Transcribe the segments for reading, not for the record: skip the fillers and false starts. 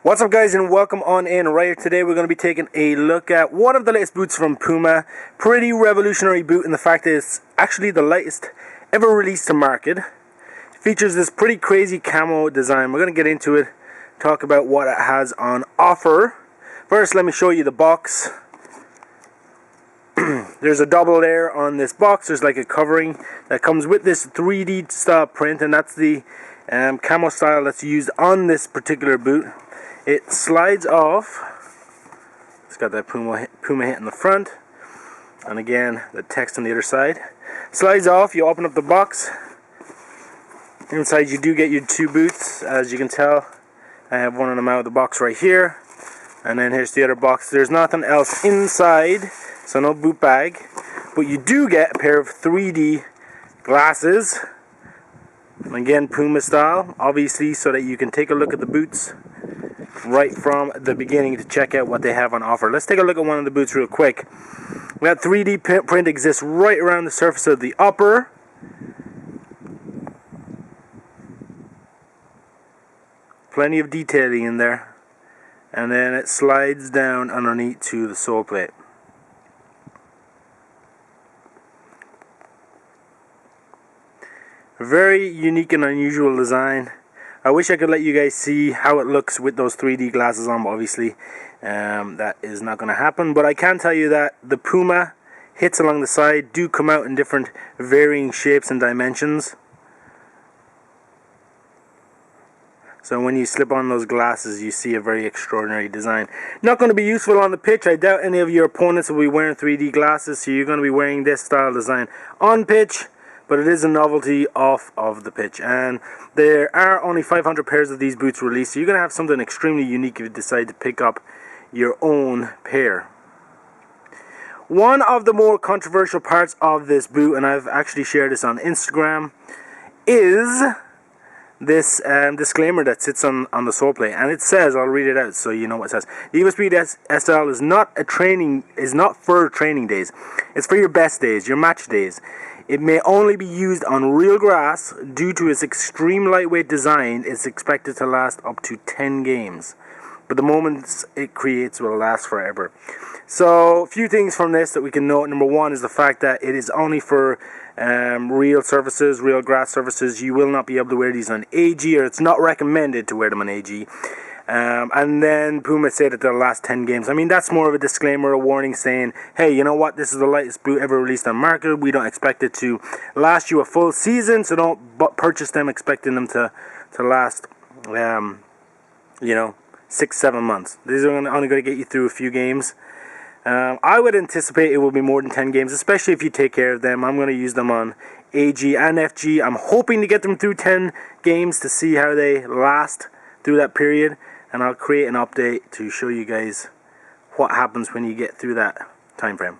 What's up, guys, and welcome on in. Right here today we're going to be taking a look at one of the latest boots from Puma. Pretty revolutionary boot in the fact that it's actually the lightest ever released to market. It features this pretty crazy camo design. We're going to get into it, talk about what it has on offer. First, let me show you the box. There's a double layer on this box. There's like a covering that comes with this 3D style print, and that's the camo style that's used on this particular boot. It slides off. It's got that Puma hit in the front, and again the text on the other side. Slides off. You open up the box. Inside you do get your two boots. As you can tell, I have one of them out of the box right here, and then here's the other box. There's nothing else inside, so no boot bag, but you do get a pair of 3D glasses. Again, Puma style, obviously, so that you can take a look at the boots right from the beginning to check out what they have on offer. Let's take a look at one of the boots real quick. That 3D print exists right around the surface of the upper. Plenty of detailing in there. And then it slides down underneath to the sole plate. Very unique and unusual design. I wish I could let you guys see how it looks with those 3D glasses on, but obviously that is not going to happen. But I can tell you that the Puma hits along the side do come out in different varying shapes and dimensions. So when you slip on those glasses, you see a very extraordinary design. Not going to be useful on the pitch. I doubt any of your opponents will be wearing 3D glasses, so you're going to be wearing this style design on pitch. But it is a novelty off of the pitch, and there are only 500 pairs of these boots released, so you're going to have something extremely unique if you decide to pick up your own pair. One of the more controversial parts of this boot, and I've actually shared this on Instagram, is this disclaimer that sits on the sole plate, and it says, I'll read it out so you know what it says. The evoSPEED SL is not for training days. It's for your best days, your match days. It may only be used on real grass. Due to its extreme lightweight design, it's expected to last up to 10 games. But the moments it creates will last forever. So, a few things from this that we can note. Number one is the fact that it is only for real surfaces, real grass surfaces. You will not be able to wear these on AG, or it's not recommended to wear them on AG. And then Puma said that they'll last 10 games. I mean, that's more of a disclaimer, a warning saying, hey, you know what, this is the lightest boot ever released on market. We don't expect it to last you a full season, so don't purchase them expecting them to last, 6-7 months. These are only going to get you through a few games. I would anticipate it will be more than 10 games, especially if you take care of them. I'm going to use them on AG and FG. I'm hoping to get them through 10 games to see how they last through that period. And I'll create an update to show you guys what happens when you get through that time frame.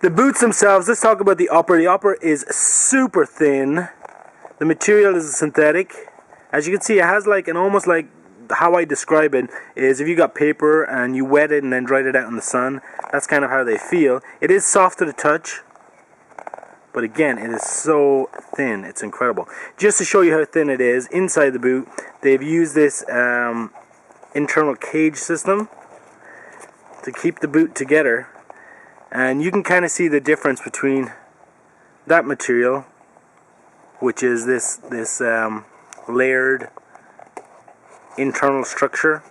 The boots themselves, let's talk about the upper. The upper is super thin. The material is synthetic. As you can see, it has like an almost like, how I describe it is if you got paper and you wet it and then dried it out in the sun, that's kind of how they feel. It is soft to the touch, but again, it is so thin, it's incredible. Just to show you how thin it is, inside the boot, they've used this internal cage system to keep the boot together. And you can kind of see the difference between that material, which is this layered internal structure,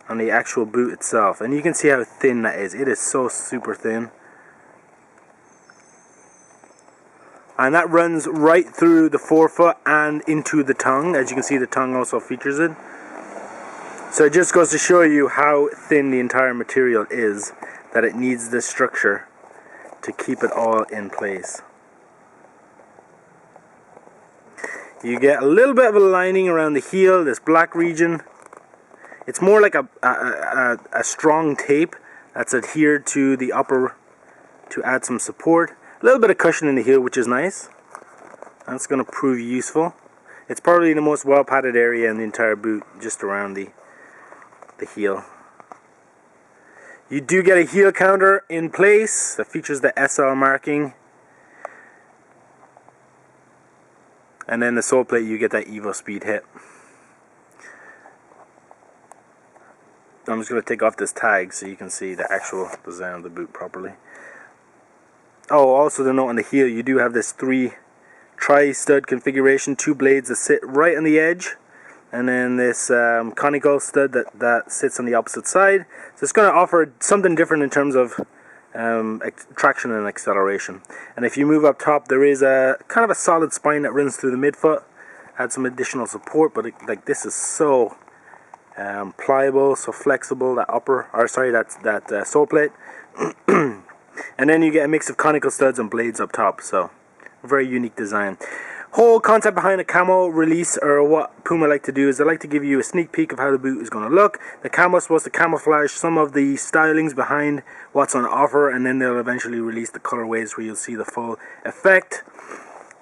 on the actual boot itself. And you can see how thin that is. It is so super thin. And that runs right through the forefoot and into the tongue. As you can see, the tongue also features it. So it just goes to show you how thin the entire material is, that it needs this structure to keep it all in place. You get a little bit of a lining around the heel, this black region. It's more like a strong tape that's adhered to the upper to add some support. A little bit of cushion in the heel, which is nice. That's going to prove useful. It's probably the most well padded area in the entire boot, just around the heel. You do get a heel counter in place that features the SL marking. And then the sole plate, you get that evoSPEED hit. I'm just going to take off this tag so you can see the actual design of the boot properly. Oh, also to note on the heel, you do have this 3 tri-stud configuration, 2 blades that sit right on the edge, and then this conical stud that sits on the opposite side. So it's going to offer something different in terms of traction and acceleration. And if you move up top, there is a kind of a solid spine that runs through the midfoot. Add some additional support, but like this is so pliable, so flexible. That sole plate. And then you get a mix of conical studs and blades up top, so very unique design. Whole concept behind a camo release, or what Puma like to do, is they like to give you a sneak peek of how the boot is going to look. The camo is supposed to camouflage some of the stylings behind what's on offer, and then they'll eventually release the colorways where you'll see the full effect.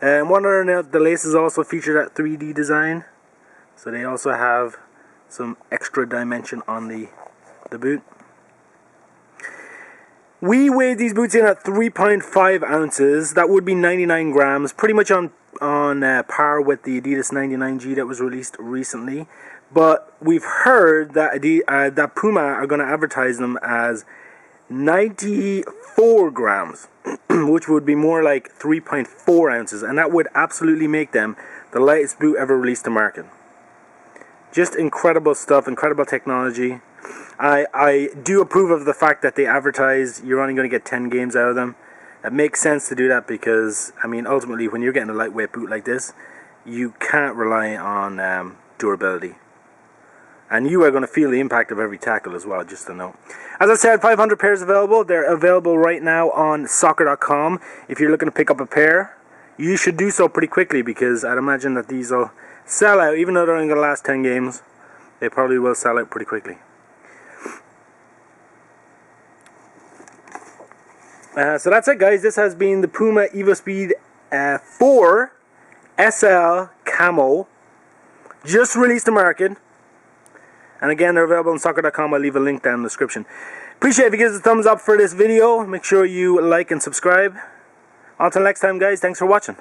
And one other note, the laces also feature that 3D design, so they also have some extra dimension on the boot. We weighed these boots in at 3.5 ounces. That would be 99 grams, pretty much on par with the Adidas 99G that was released recently. But we've heard that that Puma are going to advertise them as 94 grams, which would be more like 3.4 ounces, and that would absolutely make them the lightest boot ever released to market. Just incredible stuff, incredible technology. I do approve of the fact that they advertise you're only going to get 10 games out of them. It makes sense to do that because, I mean, ultimately when you're getting a lightweight boot like this, you can't rely on durability. And you are going to feel the impact of every tackle as well, just to know. As I said, 500 pairs available. They're available right now on soccer.com. If you're looking to pick up a pair, you should do so pretty quickly, because I'd imagine that these will sell out. Even though they're only going to last 10 games, they probably will sell out pretty quickly. So that's it, guys. This has been the Puma evoSPEED 4 SL Camo, just released to market. And again, they're available on soccer.com. I'll leave a link down in the description. Appreciate it if you give us a thumbs up for this video. Make sure you like and subscribe. Until next time, guys, thanks for watching.